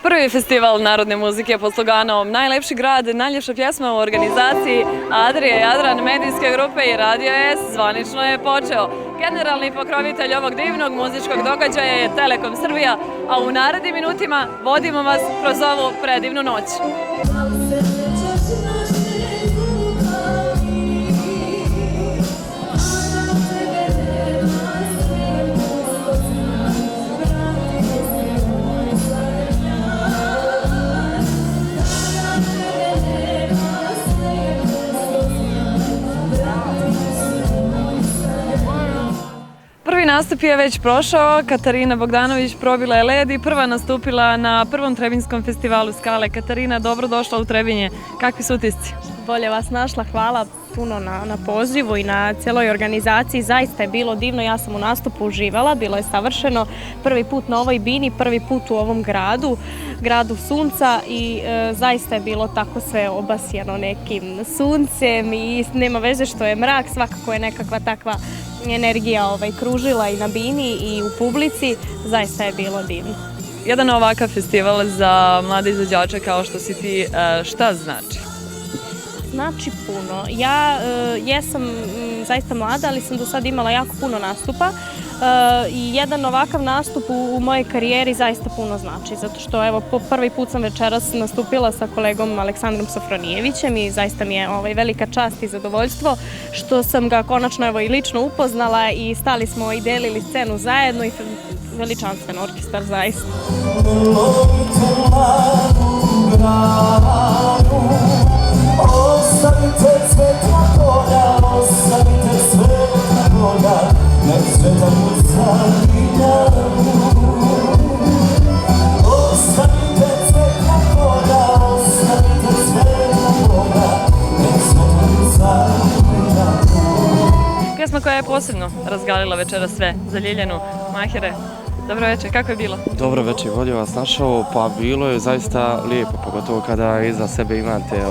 Prvi festival narodne muzike pod sloganom Najlepši grad, najljepša pjesma u organizaciji Adria Jadran medijske grupe i Radio S zvanično je počeo. Generalni pokrovitelj ovog divnog muzičkog događaja je Telekom Srbija, a u narednim minutima vodimo vas kroz ovu predivnu noć. Prvi nastup je već prošao, Katarina Bogdanović probila je led i prva nastupila na prvom Trebinskom festivalu Skale. Katarina, dobrodošla u Trebinje. Kakvi su utisci? Bolje vas našla, hvala puno na pozivu i na cijeloj organizaciji. Zaista je bilo divno, ja sam u nastupu uživala, bilo je savršeno. Prvi put na ovoj bini, prvi put u ovom gradu sunca i zaista je bilo tako sve obasjeno nekim suncem i nema veze što je mrak, svakako je nekakva takva energija kružila i na bini i u publici, zaista je bilo divno. Jedan ovakav festival za mlade izvođače kao što si ti, šta znači? Znači puno. Ja jesam zaista mlada, ali sam do sad imala jako puno nastupa i jedan ovakav nastup u mojoj karijeri zaista puno znači, zato što evo po prvi put sam večeras nastupila sa kolegom Aleksandrom Sofronijevićem i zaista mi je velika čast i zadovoljstvo što sam ga konačno evo i lično upoznala i stali smo i delili scenu zajedno i veličanstven orkestar zaista. Ostavite svetla polja, ostavite svetla polja, nek sveta uzavlja. Ostavite svetla polja, ostavite svetla polja, nek sveta uzavlja. Pjesma koja je posebno razgalila večera sve za Ljiljanu. Mahire, dobro večer, kako je bilo? Dobro večer, bolje vas našao, pa bilo je zaista lijepo, pogotovo kada iza sebe imate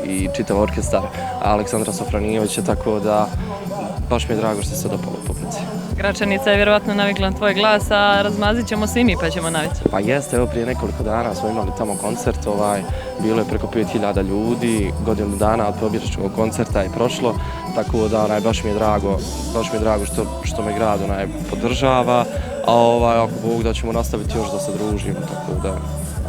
i čitav orkestar Aleksandra Sofronijevića, tako da baš mi je drago što se dopalo publici. Gračanica je vjerovatno navikla na tvoj glas, a razmazit ćemo svi mi pa ćemo naviti. Pa jeste, evo prije nekoliko dana smo imali tamo koncert, bilo je preko 5000 ljudi, godinu dana od pobjedničkog koncerta je prošlo, tako da baš mi je drago što me grad podržava, a ako Bog da ćemo nastaviti još da se družimo, tako da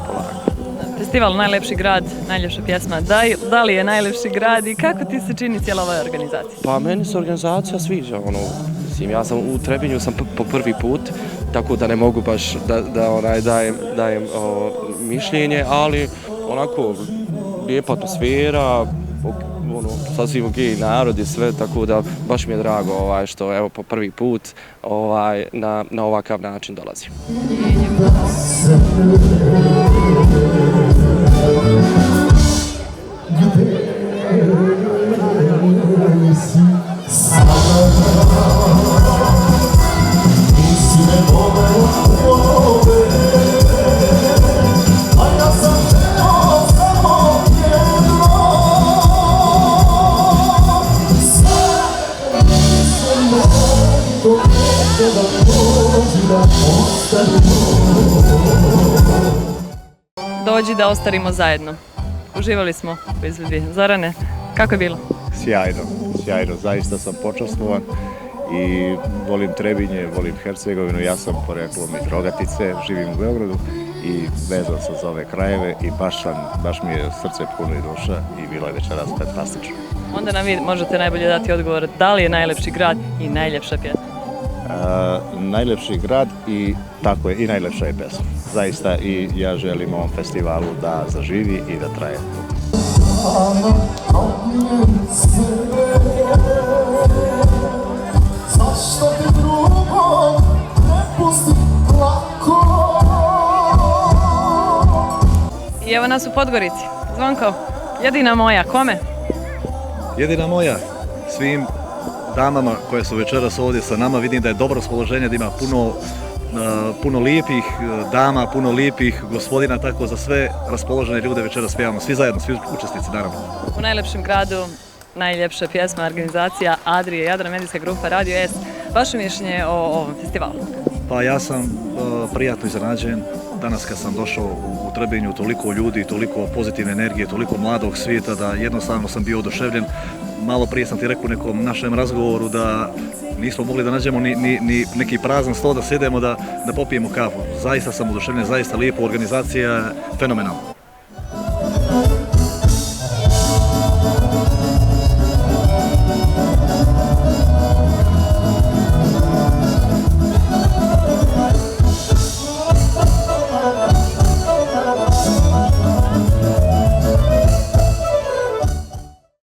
polako. Festival Najlepši grad, najljepša pjesma. Da li je najlepši grad i kako ti se čini cijela ova organizacija? Pa meni se organizacija sviđa, ja sam u Trebinju sam po prvi put, tako da ne mogu baš da dajem mišljenje, ali onako lijepa atmosfera, sasvim ok narod i sve, tako da baš mi je drago što evo po prvi put na ovakav način dolazim. Dođi da ostarimo zajedno. Uživali smo u izvedbi. Zorane, kako je bilo? Sjajno, zaista sam počastvovan i volim Trebinje, volim Hercegovinu, ja sam poreklom iz Rogatice, živim u Beogradu i vezan sam za ove krajeve i baš mi je srce puno i duša i bilo je večeras fantastično. Onda nam vi možete najbolje dati odgovor da li je najlepši grad i najljepša pjesma? Najlepši grad i tako je, i najlepša je pesma. Zaista i ja želim ovom festivalu da zaživi i da traje. I evo nas u Podgorici. Zvonko, jedina moja, kome? Jedina moja, svim damama koje su večeras ovdje sa nama, vidim da je dobro raspoloženje, da ima puno puno lijepih dama, puno lijepih gospodina, tako za sve raspoložene ljude večeras pjevamo, svi zajedno, svi učesnici naravno. U najlepšem gradu, najljepša pjesma, organizacija Adrija i Jadran, medijska grupa Radio S. Vaše mišljenje o ovom festivalu? Pa ja sam prijatno iznenađen. Danas kad sam došao u Trebinju, toliko ljudi, toliko pozitivne energije, toliko mladog svijeta da jednostavno sam bio oduševljen. Malo prije sam ti rekao u nekom našem razgovoru da nismo mogli da nađemo ni neki prazan sto da sjedemo da popijemo kafu. Zaista sam oduševljen, zaista lijepo, organizacija je fenomenalna.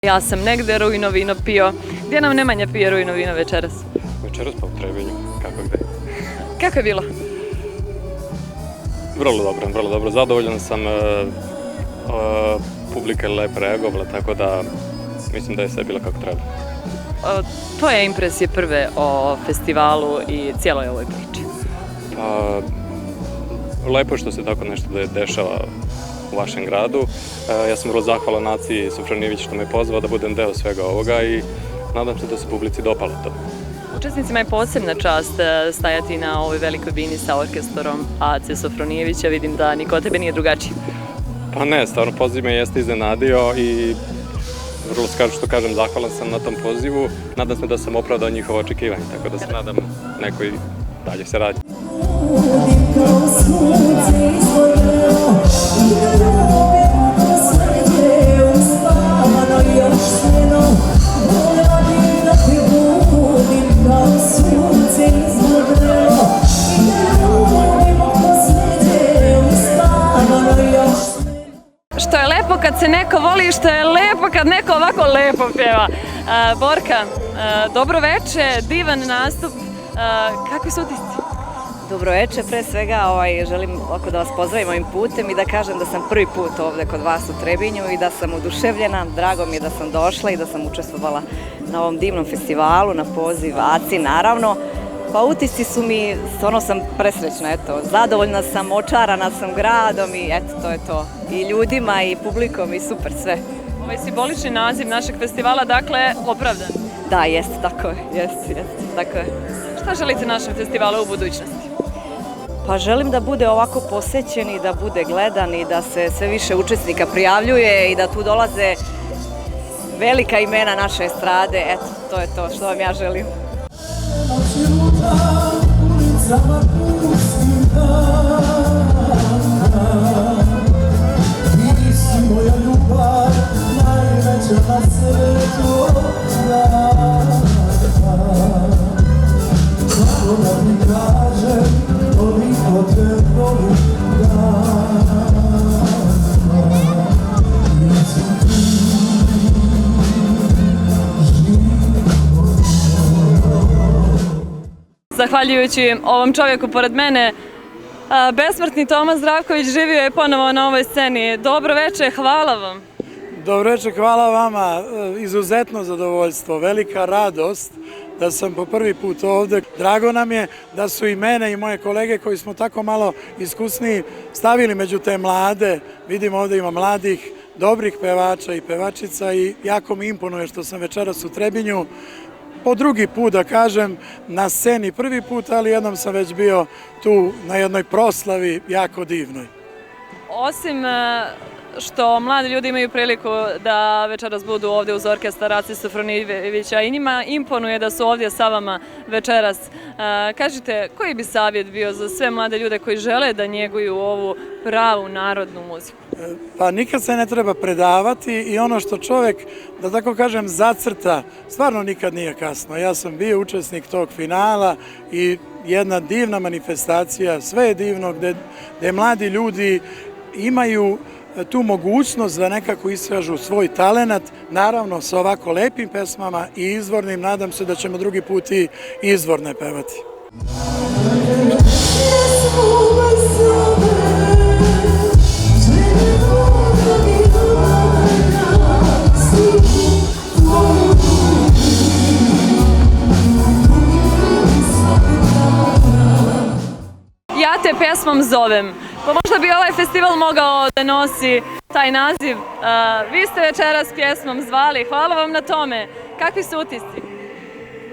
Ja sam negde rujno vino pio. Gdje nam Nemanja pije rujno vino večeras? Večeras pa u Trebinju, kako gde? Kako je bilo? Vrlo dobro. Zadovoljan sam, publika je lepo reagovala, tako da mislim da je sve bilo kako treba. Tvoje impresije prve o festivalu i cijeloj ovoj priči? Lepo je što se tako nešto dešava u vašem gradu. Ja sam vrlo zahvalan Naciji Sofronijević što me pozvao da budem deo svega ovoga i nadam se da se publici dopalo to. Učesnicima je posebna čast stajati na ovoj velikoj bini sa orkestrom Ace Sofronijevića. Vidim da niko od tebe nije drugačiji. Pa ne, stvarno poziv me jeste iznenadio i vrlo što kažem, zahvalan sam na tom pozivu. Nadam se da sam opravdao njihovo očekivanje, tako da se nadam nekoj dalje se radi. Što je lepo kad se neko voli, što je lepo kad neko ovako lepo pjeva. Borka, dobro veče, divan nastup. Kakvi su utisci? Dobro večer, pre svega želim ovako da vas pozdravim ovim putem i da kažem da sam prvi put ovde kod vas u Trebinju i da sam oduševljena, drago mi je da sam došla i da sam učestvovala na ovom divnom festivalu, na poziv Aci naravno. Pa utisci su mi, stvarno sam presrećna, eto, zadovoljna sam, očarana sam gradom i eto, to je to. I ljudima i publikom i super sve. Ovaj simbolični naziv našeg festivala, dakle, opravdan. Da, jeste, tako je, jeste, tako je. Šta želite našem festivalu u budućnosti? Pa želim da bude ovako posećen i da bude gledan i da se sve više učesnika prijavljuje i da tu dolaze velika imena naše estrade. Eto, to je to što vam ja želim. Ti si moja ljubav, najveća na svetu. Kako da ti kažem, toliko te volim Zahvaljujući ovom čovjeku pored mene, besmrtni Toma Zdravković živio je ponovo na ovoj sceni. Dobro večer, hvala vam. Dobro večer, hvala vama. Izuzetno zadovoljstvo, velika radost da sam po prvi put ovde. Drago nam je da su i mene i moje kolege koji smo tako malo iskusniji stavili među te mlade. Vidimo ovde ima mladih, dobrih pevača i pevačica i jako mi imponuje što sam večeras u Trebinju. Po drugi put, da kažem, na sceni prvi put, ali jednom sam već bio tu na jednoj proslavi jako divnoj. Osim što mladi ljudi imaju priliku da večeras budu ovdje uz orkestar Ace Sofronijevića i njima imponuje da su ovdje sa vama večeras. Kažite, koji bi savjet bio za sve mlade ljude koji žele da njeguju ovu pravu narodnu muziku? Pa nikad se ne treba predavati i ono što čovjek, da tako kažem, zacrta, stvarno nikad nije kasno. Ja sam bio učesnik tog finala i jedna divna manifestacija, sve je divno, gde mladi ljudi imaju tu mogućnost da nekako iskažu svoj talenat, naravno sa ovako lepim pesmama i izvornim. Nadam se da ćemo drugi put i izvorne pevati. pjesmom zovem. Pa možda bi ovaj festival mogao da nosi taj naziv. Vi ste večeras pjesmom zvali, hvala vam na tome. Kakvi su utisci?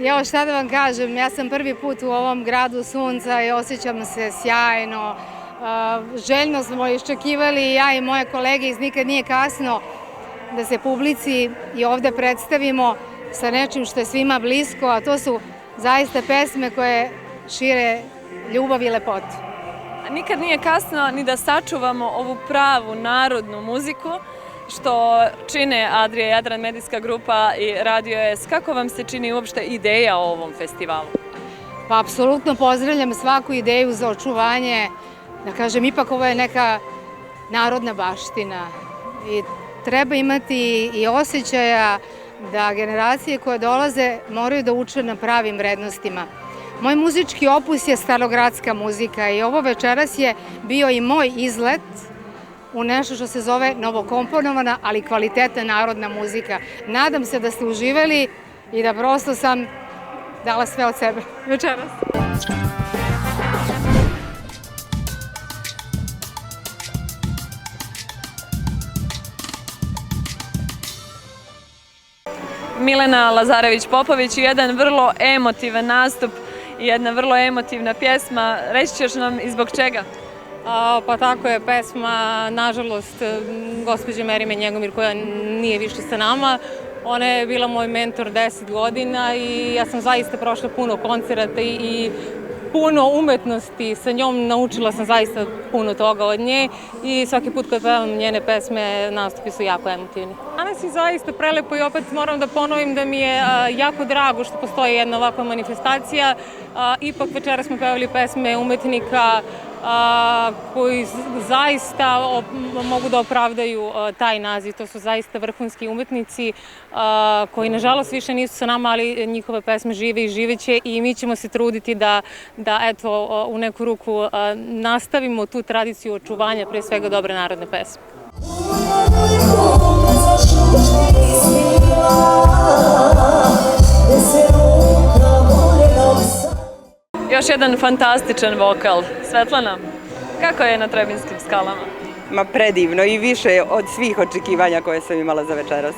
Evo šta da vam kažem, ja sam prvi put u ovom gradu sunca i osjećam se sjajno. Željno smo iščekivali ja i moje kolege iz Nikad nije kasno da se publici i ovde predstavimo sa nečim što je svima blisko, a to su zaista pesme koje šire ljubav i lepotu. Nikad nije kasno ni da sačuvamo ovu pravu narodnu muziku što čine Adrija i Jadran medijska grupa i Radio S. Kako vam se čini uopšte ideja o ovom festivalu? Pa apsolutno pozdravljam svaku ideju za očuvanje, da kažem, ipak ovo je neka narodna baština i treba imati i osjećaja da generacije koje dolaze moraju da uče na pravim vrednostima. Moj muzički opus je starogradska muzika i ovo večeras je bio i moj izlet u nešto što se zove novokomponovana, ali kvalitetna narodna muzika. Nadam se da ste uživali i da prosto sam dala sve od sebe večeras. Milena Lazarević-Popović i jedan vrlo emotivan nastup i jedna vrlo emotivna pjesma. Reći ćeš nam i zbog čega? Pa tako je, pesma, nažalost, gospođe Merime Njegomir koja nije više sa nama. Ona je bila moj mentor 10 godina i ja sam zaista prošla puno koncerata i puno umetnosti. Sa njom naučila sam zaista puno toga od nje i svaki put kad pevam njene pesme, nastupi su jako emotivni. Danas je zaista prelepo i opet moram da ponovim da mi je jako drago što postoji jedna ovakva manifestacija. Ipak večera smo pevali pesme umetnika koji zaista mogu da opravdaju taj naziv. To su zaista vrhunski umetnici koji nažalost više nisu sa nama, ali njihove pesme žive i živeće i mi ćemo se truditi da eto, u neku ruku nastavimo tu tradiciju očuvanja pre svega dobre narodne pesme. Još jedan fantastičan vokal. Svetlana, kako je na Trebinskim skalama? Ma predivno i više od svih očekivanja koje sam imala za večeras.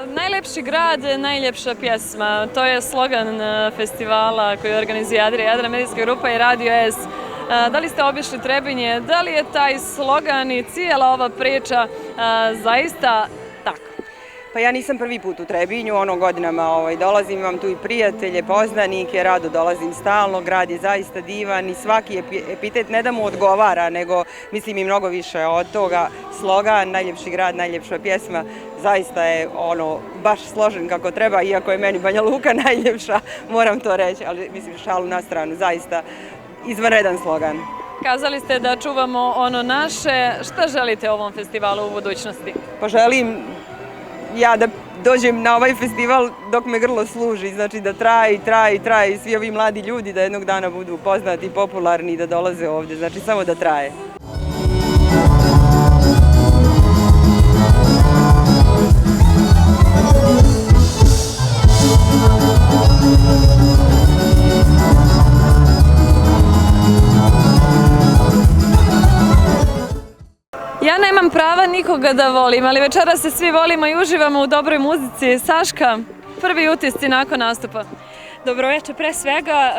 Najlepši grad, najljepša pjesma. To je slogan festivala koji organizuje Adrija i Jadran medijska grupa i Radio S. Da li ste obišli Trebinje? Da li je taj slogan i cijela ova priča zaista tako? Pa ja nisam prvi put u Trebinju, godinama dolazim, imam tu i prijatelje, poznanike, rado dolazim stalno, grad je zaista divan i svaki epitet ne da mu odgovara, nego mislim i mnogo više od toga. Slogan, najljepši grad, najljepša pjesma, zaista je baš složen kako treba, iako je meni Banja Luka najljepša, moram to reći, ali mislim šalu na stranu, zaista izvanredan slogan. Kazali ste da čuvamo ono naše, šta želite ovom festivalu u budućnosti? Pa želim ja da dođem na ovaj festival dok me grlo služi, znači da traje i svi ovi mladi ljudi da jednog dana budu poznati, popularni i da dolaze ovdje, znači samo da traje. Ja nemam prava nikoga da volim, ali večeras se svi volimo i uživamo u dobroj muzici. Saška, prvi utisci nakon nastupa. Dobro večer, pre svega,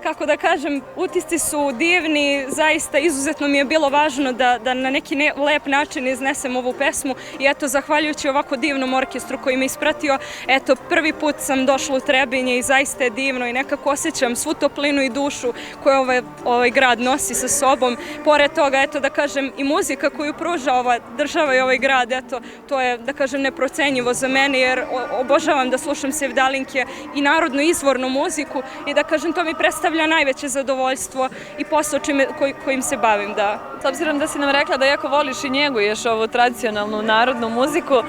kako da kažem, utisci su divni, zaista izuzetno mi je bilo važno da na neki lep način iznesem ovu pesmu i eto, zahvaljujući ovako divnom orkestru koji me ispratio, eto, prvi put sam došla u Trebinje i zaista je divno i nekako osjećam svu toplinu i dušu koju ovaj grad nosi sa sobom. Pored toga, eto, da kažem, i muzika koju pruža ova država i ovaj grad, eto, to je, da kažem, neprocenjivo za mene jer obožavam da slušam sevdalinke i narodnu izvornu muziku i da kažem, to mi predstavlja najveće zadovoljstvo i posao kojim se bavim, da. S obzirom da si nam rekla da jako voliš i njeguješ ovu tradicionalnu narodnu muziku,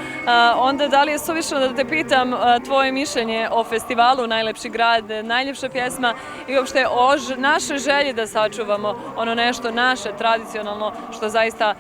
onda da li je suvišno da te pitam tvoje mišljenje o festivalu Najlepši grad, najljepša pjesma i uopšte o našoj želji da sačuvamo ono nešto naše, tradicionalno, što zaista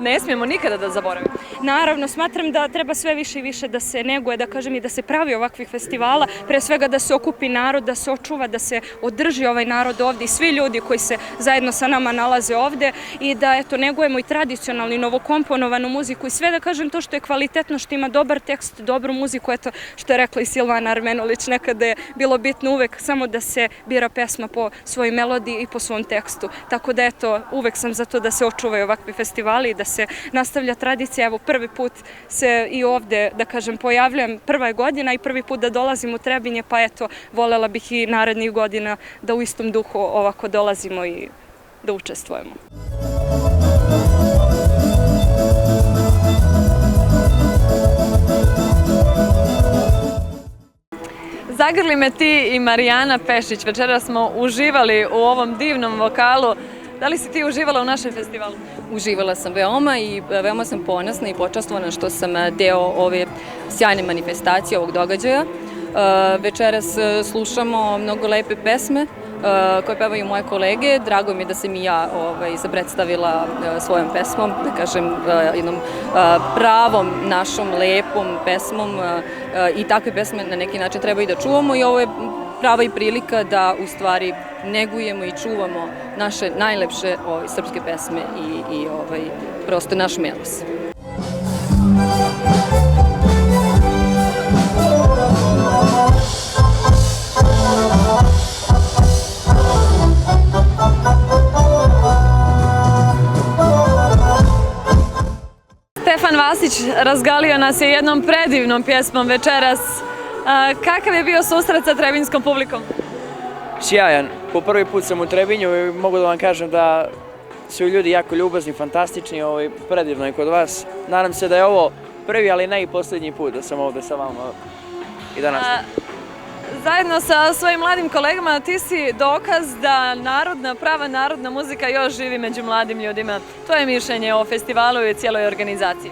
ne smijemo nikada da zaboravimo? Naravno, smatram da treba sve više i više da se neguje, da kažem i da se pravi ovakvih festivala, pre svega da se okupi narod, da se očuva, da se održi ovaj narod ovde i svi ljudi koji se zajedno sa nama nalaze ovde i da eto negujemo i tradicionalnu i novokomponovanu muziku i sve da kažem to što je kvalitetno, što ima dobar tekst, dobru muziku, eto što je rekla i Silvana Armenulić, nekada je bilo bitno uvek samo da se bira pesma po svojoj melodiji i po svom tekstu. Tako da eto, uvek sam za to da se očuvaju ovakvi festivali i da se nastavlja tradicija. Evo, prvi put se i ovde, da kažem, pojavljujem, prva je godina i prvi put da dolazim u Trebinje, pa eto, volela bih i narednih godina da u istom duhu ovako dolazimo i da učestvujemo. Zagrli me ti i Marijana Pešić. Večera smo uživali u ovom divnom vokalu. Da li si ti uživala u našem festivalu? Uživala sam veoma i veoma sam ponosna i počastvovana što sam deo ove sjajne manifestacije, ovog događaja. Večeras slušamo mnogo lepe pesme koje pevaju moje kolege. Drago mi je da sam i ja se predstavila svojom pesmom, da kažem jednom pravom našom lepom pesmom i takve pesme na neki način treba i da čuvamo i ovo je prava i prilika da u stvari negujemo i čuvamo naše najlepše srpske pesme i prosto naš melos. Stefan Vasić razgalio nas je jednom predivnom pjesmom večeras. Kakav je bio susret sa trebinskom publikom? Sjajan. Po prvi put sam u Trebinju i mogu da vam kažem da su ljudi jako ljubazni, fantastični, predivno je kod vas. Nadam se da je ovo prvi, ali ne i posljednji put da sam ovde sa vama i danas. Zajedno sa svojim mladim kolegama ti si dokaz da prava narodna muzika još živi među mladim ljudima. To je mišljenje o festivalu i cijeloj organizaciji.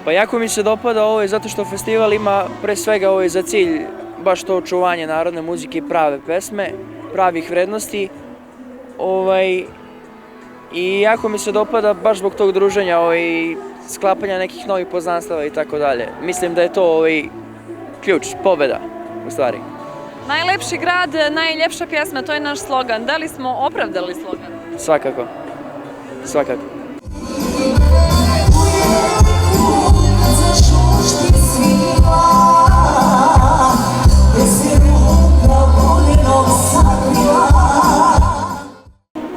Pa jako mi se dopada ovo zato što festival ima pre svega za cilj baš to očuvanje narodne muzike i prave pesme, pravih vrednosti. I jako mi se dopada baš zbog tog druženja i sklapanja nekih novih poznanstava i tako dalje. Mislim da je to ključ, pobeda u stvari. Najlepši grad, najljepša pjesma, to je naš slogan. Da li smo opravdali slogan? Svakako, svakako.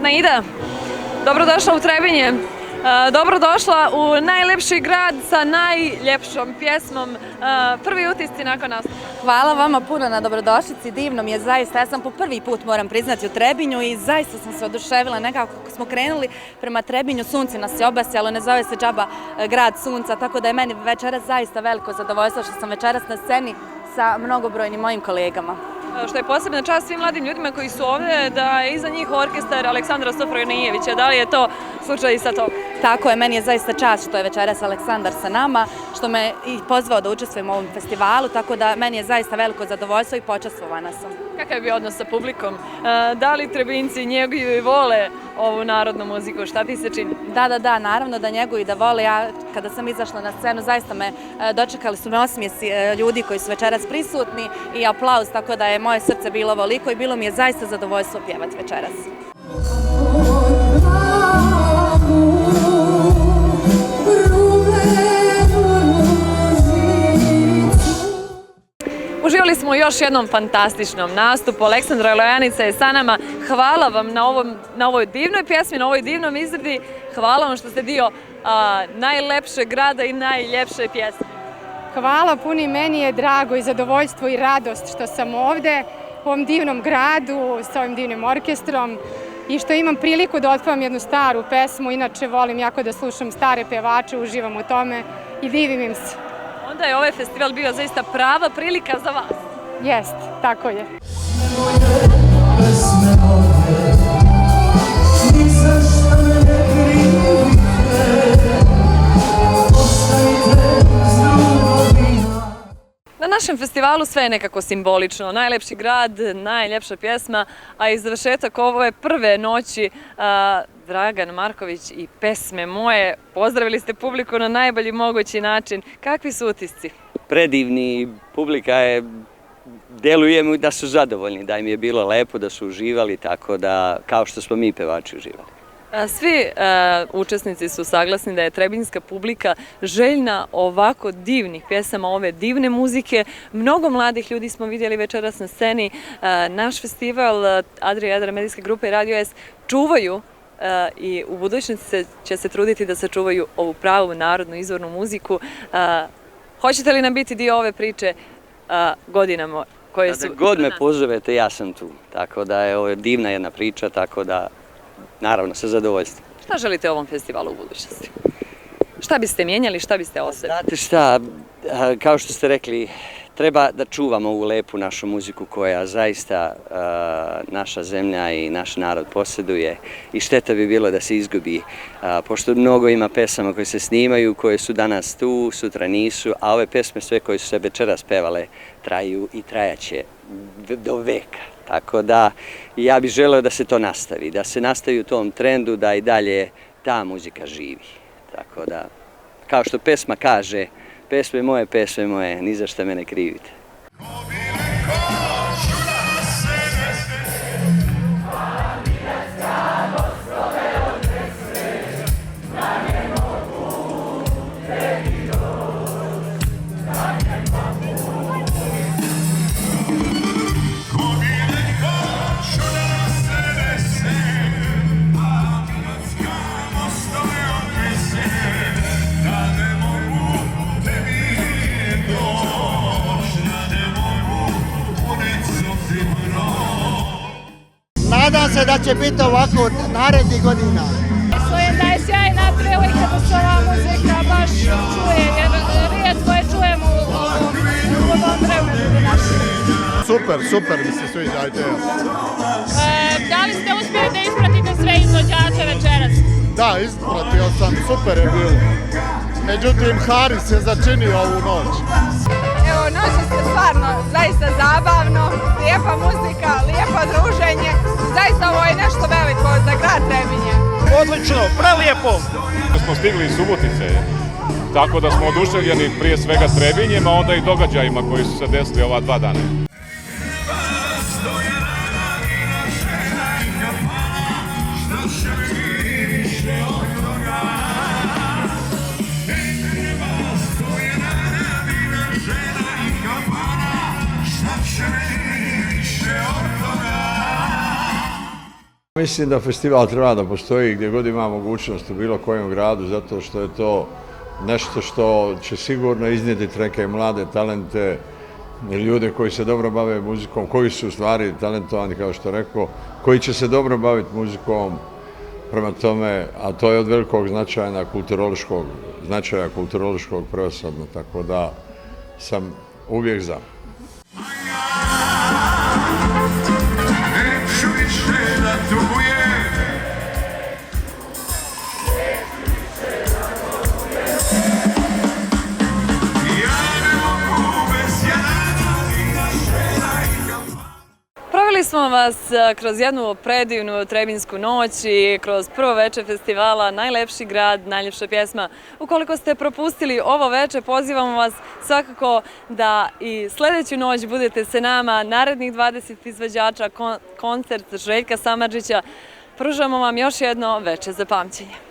Naida, dobrodošla u Trebinje. Dobrodošla u najlepši grad sa najljepšom pjesmom. Prvi utisci nakon nastupa. Hvala vama puno na dobrodošlici, divno mi je zaista. Ja sam po prvi put, moram priznati, u Trebinju i zaista sam se oduševila. Nekako kako smo krenuli prema Trebinju, sunce nas je obasjalo, ne zove se džaba grad sunca, tako da je meni večeras zaista veliko zadovoljstvo što sam večeras na sceni sa mnogobrojnim mojim kolegama. Što je posebna čast svim mladim ljudima koji su ovde, da je iza njih orkestar Aleksandra Sofronijevića. Da li je to slučaj i sa to? Tako je, meni je zaista čast što je večeras Aleksandar sa nama, što me i pozvao da učestvujem u ovom festivalu, tako da meni je zaista veliko zadovoljstvo i počastvovana sam. Kakav je bio odnos sa publikom? Da li Trebinci njeguju i vole ovu narodnu muziku? Šta ti se čini? Da, naravno da njeguju i da vole. Ja, kada sam izašla na scenu, zaista me dočekali su me osmijesi ljudi koji su večeras prisutni i aplauz, tako da je moje srce bilo ovoliko i bilo mi je zaista zadovoljstvo pjevati večeras. Uživali smo u još jednom fantastičnom nastupu. Aleksandra Lojanica je sa nama. Hvala vam na ovoj divnoj pjesmi, na ovoj divnom izradi. Hvala vam što ste dio najlepšeg grada i najljepše pjesme. Hvala puni, meni je drago i zadovoljstvo i radost što sam ovde u ovom divnom gradu sa ovim divnim orkestrom i što imam priliku da otpevam jednu staru pesmu. Inače volim jako da slušam stare pevače, uživam u tome i divim im se. Onda je ovaj festival bio zaista prava prilika za vas. Jest, tako je. Na našem festivalu sve je nekako simbolično. Najlepši grad, najljepša pjesma, a i završetak ove prve noći Dragan Marković i Pesme moje. Pozdravili ste publiku na najbolji mogući način. Kakvi su utisci? Predivni, publika je delujemo da su zadovoljni, da im je bilo lepo, da su uživali, tako da, kao što smo mi pevači uživali. Svi učesnici su saglasni da je trebinjska publika željna ovako divnih pjesama, ove divne muzike. Mnogo mladih ljudi smo vidjeli večeras na sceni. Naš festival Adria i Jadran medijske grupe i Radio S čuvaju i u budućnosti će se truditi da sačuvaju ovu pravu narodnu izvornu muziku. Hoćete li nam biti dio ove priče godinama koje su... Kada god me pozovete, ja sam tu. Tako da je ovo divna jedna priča, tako da naravno sa zadovoljstvom. Šta želite ovom festivalu u budućnosti? Šta biste mijenjali, šta biste ostavili? Znate šta, kao što ste rekli, treba da čuvamo ovu lepu našu muziku koja zaista naša zemlja i naš narod posjeduje i šteta bi bilo da se izgubi, pošto mnogo ima pesama koje se snimaju, koje su danas tu, sutra nisu, a ove pesme sve koje su se večeras pevale traju i trajaće do veka. Tako da ja bih želeo da se to nastavi, da se nastavi u tom trendu, da i dalje ta muzika živi. Tako da, kao što pesma kaže, pesme moje, ni za šta me ne krivite. Nadam se da će biti ovako narednih godina. Mislim da je sjajna prilika da se ova muzika baš čuje, jer rijetko je čujemo u ovom vremenu našem. Super mi se sviđa ideja. Da li ste uspjeli da ispratite sve izvođače večeras? Da, ispratio sam, super je bilo. Međutim, Haris je začinio ovu noć. Evo, noći ste stvarno zaista zabavno, lijepa muzika, lijepo druženje. Zaista ovo je nešto veliko za grad Trebinje. Odlično, prelijepo! Smo stigli iz Subotice, tako da smo oduševljeni prije svega Trebinjem, a onda i događajima koji su se desili ova 2 dana. Mislim da festival treba da postoji gdje god ima mogućnost u bilo kojem gradu, zato što je to nešto što će sigurno iznijeti neke mlade talente, ljude koji se dobro bave muzikom, koji su u stvari talentovani, kao što rekao, koji će se dobro baviti muzikom, prema tome, a to je od velikog značaja kulturološkog prevashodno, tako da sam uvijek za. Proveli smo vas kroz jednu predivnu trebinsku noć i kroz prvo veče festivala Najlepši grad, najljepša pjesma. Ukoliko ste propustili ovo veče, pozivamo vas svakako da i sljedeću noć budete sa nama, narednih 20 izvođača, koncert Željka Samardžića. Pružamo vam još jedno veče za pamćenje.